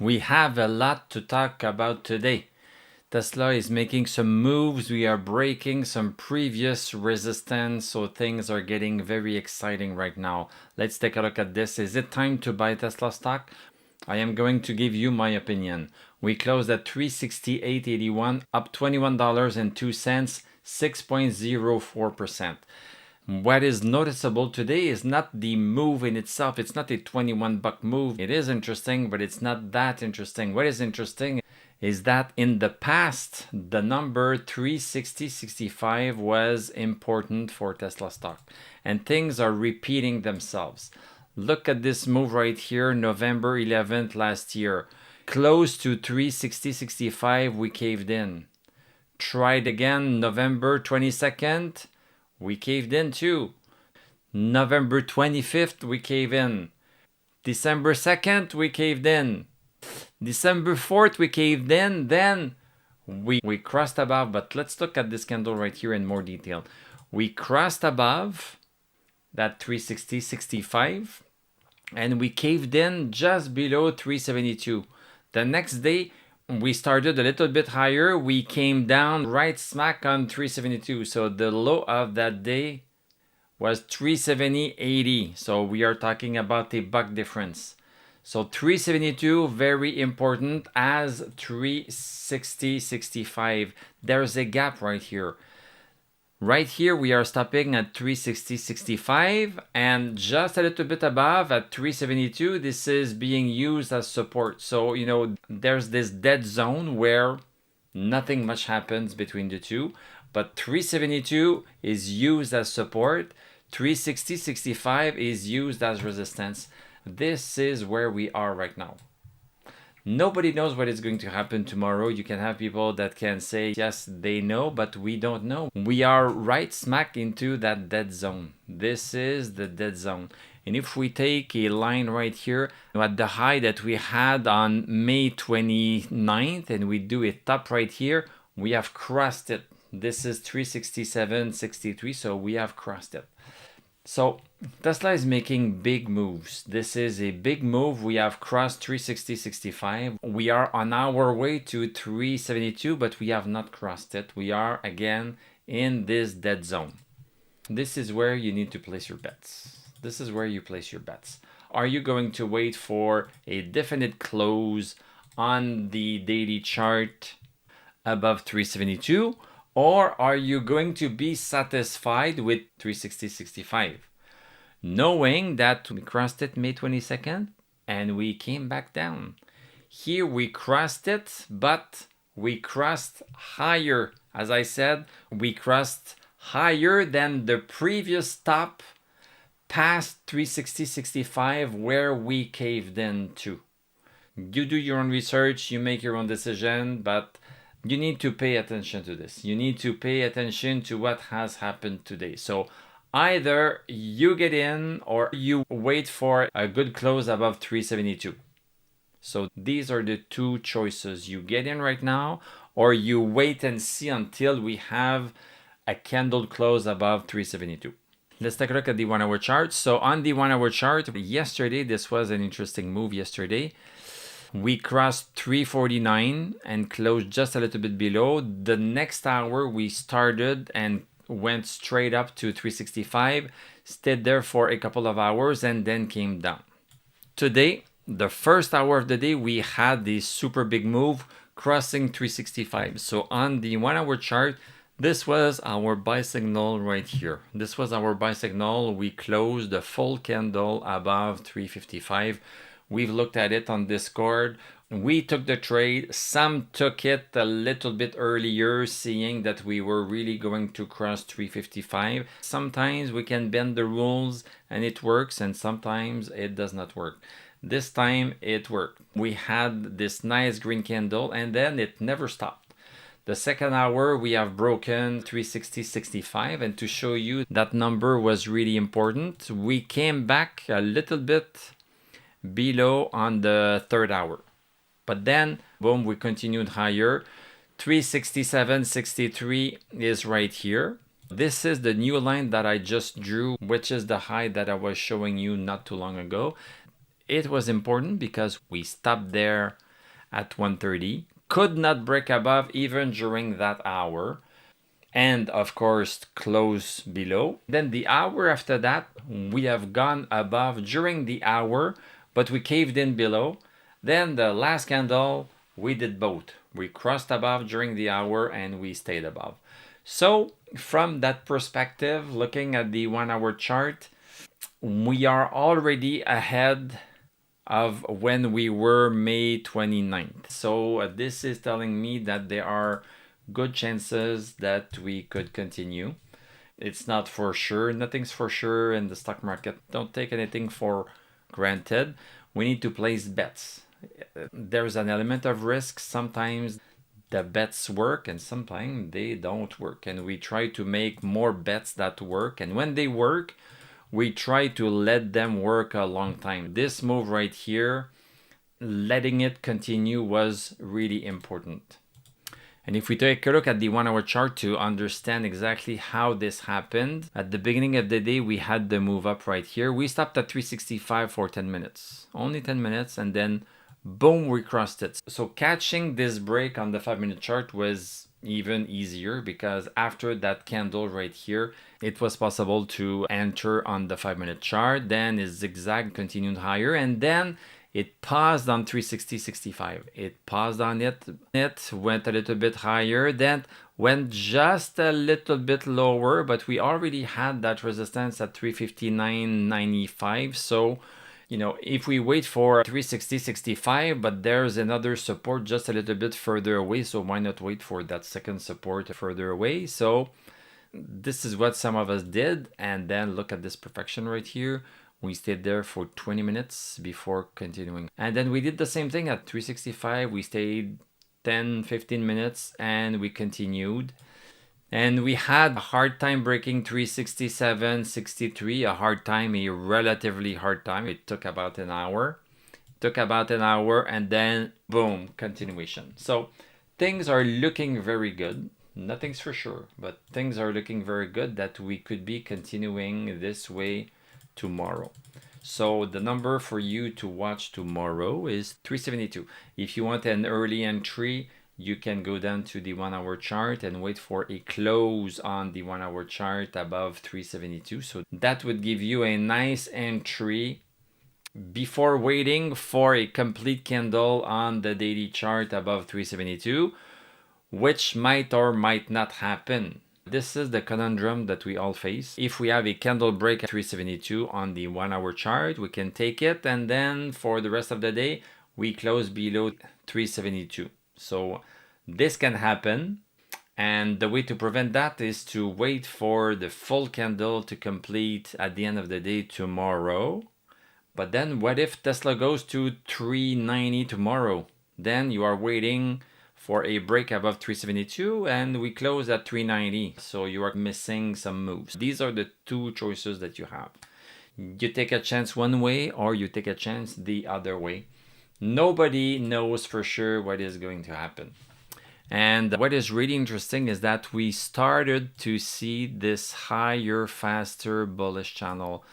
We have a lot to talk about today. Tesla is making some moves. We are breaking some previous resistance, so things are getting very exciting right now. Let's take a look at this. Is it time to buy Tesla stock? I am going to give you my opinion. We closed at 368.81, up $21.02, 6.04%. What is noticeable today is not the move in itself. It's not a 21 buck move. It is interesting, but it's not that interesting. What is interesting is that in the past, the number 360.65 was important for Tesla stock, and things are repeating themselves. Look at this move right here, November 11th last year. Close to 360.65, we caved in. Tried again November 22nd, we caved in too. November 25th, we caved in. December 2nd, we caved in. December 4th, we caved in. Then we crossed above, but let's look at this candle right here in more detail. We crossed above that 360.65 and we caved in just below 372. The next day, we started a little bit higher. We came down right smack on 372. So the low of that day was 370.80. So we are talking about a buck difference. So 372, very important, as 360.65. There's a gap right here. Right here, we are stopping at 360.65 and just a little bit above at 372, this is being used as support. So, there's this dead zone where nothing much happens between the two, but 372 is used as support. 360.65 is used as resistance. This is where we are right now. Nobody knows what is going to happen tomorrow. You can have people that can say, yes, they know, but we don't know. We are right smack into that dead zone. This is the dead zone. And if we take a line right here at the high that we had on May 29th and we do a top right here, we have crossed it. This is 367.63, so we have crossed it. So Tesla is making big moves. This is a big move. We have crossed 360.65. We are on our way to 372, but we have not crossed it. We are again in this dead zone. This is where you need to place your bets. This is where you place your bets. Are you going to wait for a definite close on the daily chart above 372? Or are you going to be satisfied with 360.65? Knowing that we crossed it May 22nd and we came back down. Here we crossed it, but we crossed higher. As I said, we crossed higher than the previous top past 360.65 where we caved in to. You do your own research, you make your own decision, but you need to pay attention to this. You need to pay attention to what has happened today. So either you get in or you wait for a good close above 372. So these are the two choices. You get in right now or you wait and see until we have a candle close above 372. Let's take a look at the 1 hour chart. So on the 1 hour chart, yesterday, this was an interesting move yesterday. We crossed 349 and closed just a little bit below. The next hour we started and went straight up to 365, stayed there for a couple of hours and then came down. Today, the first hour of the day, we had this super big move crossing 365. So on the 1 hour chart, this was our buy signal right here. This was our buy signal. We closed the full candle above 355. We've looked at it on Discord. We took the trade. Some took it a little bit earlier, seeing that we were really going to cross 355. Sometimes we can bend the rules and it works, and sometimes it does not work. This time it worked. We had this nice green candle and then it never stopped. The second hour we have broken 360.65, and to show you that number was really important, we came back a little bit below on the third hour. But then, boom, we continued higher. 367.63 is right here. This is the new line that I just drew, which is the high that I was showing you not too long ago. It was important because we stopped there at 1:30. Could not break above even during that hour. And of course, close below. Then the hour after that, we have gone above during the hour, but we caved in below. Then the last candle, we did both. We crossed above during the hour and we stayed above. So from that perspective, looking at the 1 hour chart, we are already ahead of when we were May 29th. So this is telling me that there are good chances that we could continue. It's not for sure. Nothing's for sure in the stock market. Don't take anything for granted. We need to place bets. There's an element of risk. Sometimes the bets work and sometimes they don't work. And we try to make more bets that work. And when they work, we try to let them work a long time. This move right here, letting it continue was really important. And if we take a look at the 1 hour chart to understand exactly how this happened, at the beginning of the day, we had the move up right here. We stopped at 365 for 10 minutes, only 10 minutes, and then boom, we crossed it. So catching this break on the 5-minute chart was even easier because after that candle right here, it was possible to enter on the 5-minute chart. Then it zigzag continued higher, and then it paused on 360.65. It paused on it. It went a little bit higher, then went just a little bit lower, but we already had that resistance at 359.95. So, you know, if we wait for 360.65, but there's another support just a little bit further away, so why not wait for that second support further away? So this is what some of us did, and then look at this perfection right here. We stayed there for 20 minutes before continuing. And then we did the same thing at 365. We stayed 10, 15 minutes and we continued. And we had a hard time breaking 367.63, a relatively hard time. It took about an hour. And then boom, continuation. So things are looking very good. Nothing's for sure, but things are looking very good that we could be continuing this way tomorrow. So the number for you to watch tomorrow is 372. If you want an early entry, you can go down to the 1 hour chart and wait for a close on the 1 hour chart above 372. So that would give you a nice entry before waiting for a complete candle on the daily chart above 372, which might or might not happen. This is the conundrum that we all face. If we have a candle break at 372 on the 1 hour chart, we can take it, and then for the rest of the day, we close below 372. So this can happen, and the way to prevent that is to wait for the full candle to complete at the end of the day tomorrow. But then what if Tesla goes to 390 tomorrow? Then you are waiting for a break above 372 and we close at 390. So you are missing some moves. These are the two choices that you have. You take a chance one way or you take a chance the other way. Nobody knows for sure what is going to happen. And what is really interesting is that we started to see this higher, faster bullish channel.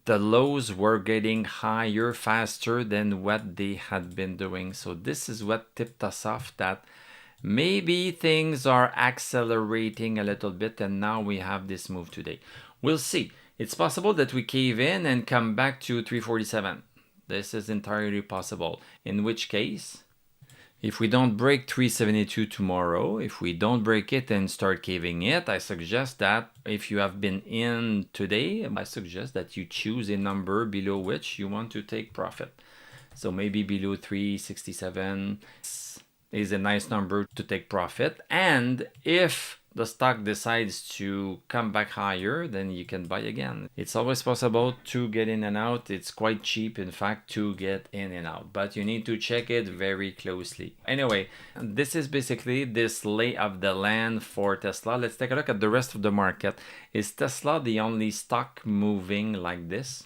The lows were getting higher faster than what they had been doing. So this is what tipped us off that maybe things are accelerating a little bit, and now we have this move today. We'll see. It's possible that we cave in and come back to 347. This is entirely possible. In which case, if we don't break 372 tomorrow, if we don't break it and start caving it, I suggest that if you have been in today, I suggest that you choose a number below which you want to take profit. So maybe below 367 is a nice number to take profit. And if the stock decides to come back higher, then you can buy again. It's always possible to get in and out. It's quite cheap, in fact, to get in and out, but you need to check it very closely. Anyway, this is basically this lay of the land for Tesla. Let's take a look at the rest of the market. Is Tesla the only stock moving like this?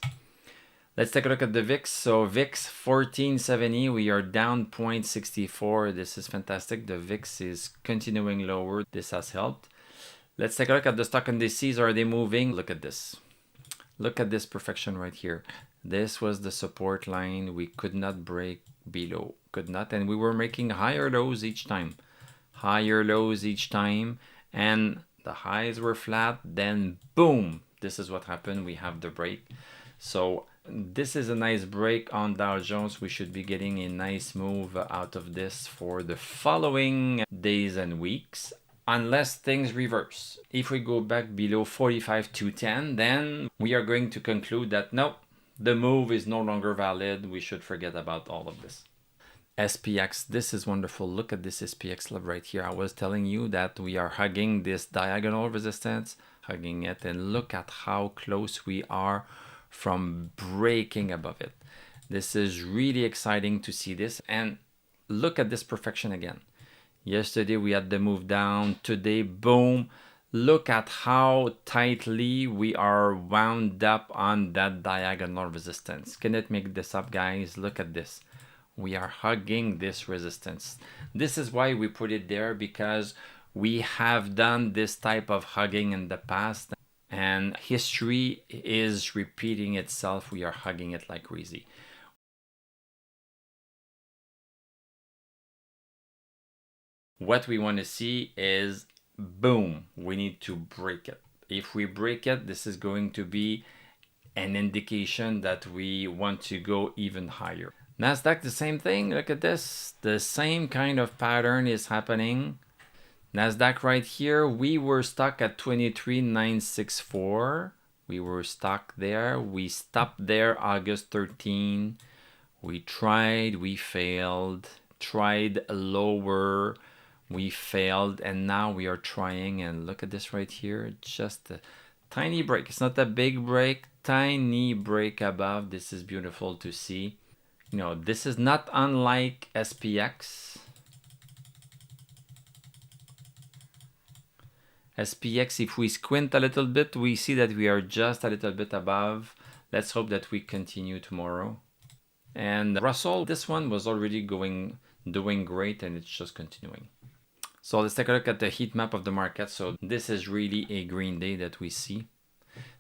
Let's take a look at the VIX. So VIX 1470, we are down 0.64. This is fantastic. The VIX is continuing lower. This has helped. Let's take a look at the stock indices. Are they moving? Look at this. Look at this perfection right here. This was the support line. We could not break below, could not, and we were making higher lows each time. Higher lows each time, and the highs were flat, then boom, this is what happened. We have the break. So this is a nice break on Dow Jones. We should be getting a nice move out of this for the following days and weeks, unless things reverse. If we go back below 45,210, then we are going to conclude that nope, the move is no longer valid. We should forget about all of this. SPX, this is wonderful. Look at this SPX level right here. I was telling you that we are hugging this diagonal resistance, hugging it, and look at how close we are from breaking above it. This is really exciting to see this, and look at this perfection again. Yesterday we had the move down, today boom. Look at how tightly we are wound up on that diagonal resistance. Cannot make this up, guys. Look at this. We are hugging this resistance. This is why we put it there, because we have done this type of hugging in the past, and history is repeating itself. We are hugging it like crazy. What we want to see is boom, we need to break it. If we break it, this is going to be an indication that we want to go even higher. Nasdaq, the same thing. Look at this. The same kind of pattern is happening. Nasdaq right here, we were stuck at 23,964. We were stuck there. We stopped there August 13. We tried, we failed. Tried lower, we failed, and now we are trying, and look at this right here. Just a tiny break. It's not a big break, tiny break above. This is beautiful to see. You know, this is not unlike SPX. SPX, if we squint a little bit, we see that we are just a little bit above. Let's hope that we continue tomorrow. And Russell, this one was already doing great, and it's just continuing. So let's take a look at the heat map of the market. So this is really a green day that we see.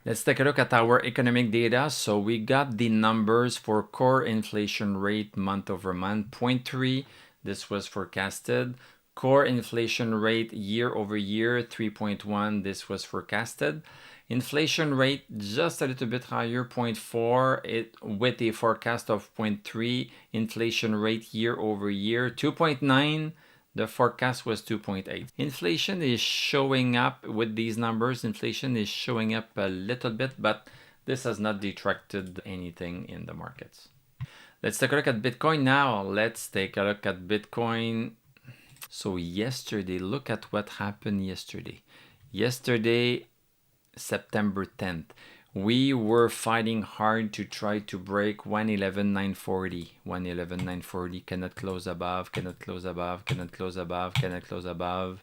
Let's take a look at our economic data. So we got the numbers for core inflation rate month over month, 0.3. This was forecasted. Core inflation rate year over year, 3.1. This was forecasted. Inflation rate just a little bit higher, 0.4, with a forecast of 0.3. Inflation rate year over year, 2.9. The forecast was 2.8. Inflation is showing up with these numbers. Inflation is showing up a little bit, but this has not detracted anything in the markets. Let's take a look at Bitcoin now. Let's take a look at Bitcoin. So yesterday, look at what happened yesterday. Yesterday, September 10th, we were fighting hard to try to break 111,940. 111,940 cannot close above, cannot close above, cannot close above, cannot close above.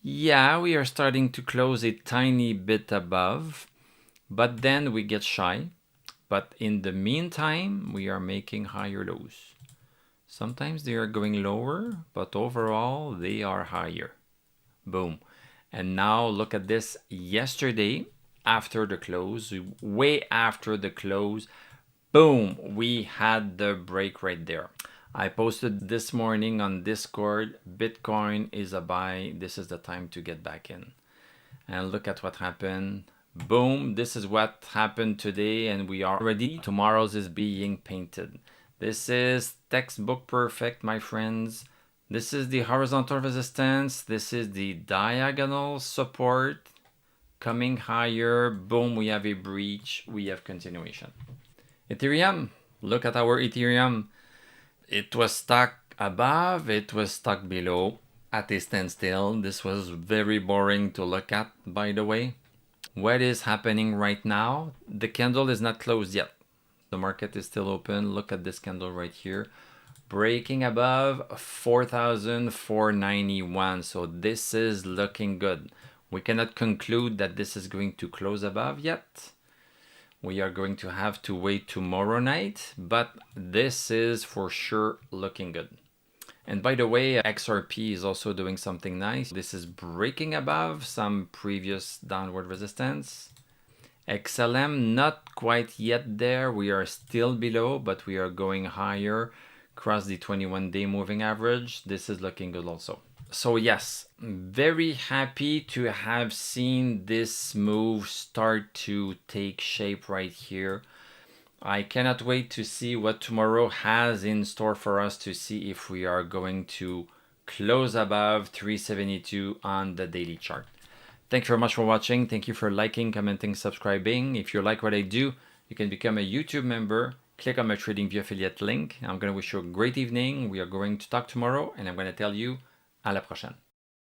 Yeah, we are starting to close a tiny bit above, but then we get shy. But in the meantime, we are making higher lows. Sometimes they are going lower, but overall they are higher. Boom. And now look at this. Yesterday, after the close, way after the close, boom, we had the break right there. I posted this morning on Discord, Bitcoin is a buy. This is the time to get back in. And look at what happened. Boom, this is what happened today, and we are ready. Tomorrow's is being painted. This is textbook perfect, my friends. This is the horizontal resistance. This is the diagonal support. Coming higher. Boom, we have a breach. We have continuation. Ethereum. Look at our Ethereum. It was stuck above. It was stuck below at a standstill. This was very boring to look at, by the way. What is happening right now? The candle is not closed yet. The market is still open. Look at this candle right here. Breaking above 4,491. So this is looking good. We cannot conclude that this is going to close above yet. We are going to have to wait tomorrow night, but this is for sure looking good. And by the way, XRP is also doing something nice. This is breaking above some previous downward resistance. XLM, not quite yet there. We are still below, but we are going higher. Across the 21-day moving average. This is looking good also. So yes, very happy to have seen this move start to take shape right here. I cannot wait to see what tomorrow has in store for us, to see if we are going to close above 372 on the daily chart. Thank you very much for watching. Thank you for liking, commenting, subscribing. If you like what I do, you can become a YouTube member. Click on my TradingView affiliate link. I'm going to wish you a great evening. We are going to talk tomorrow, and I'm going to tell you à la prochaine.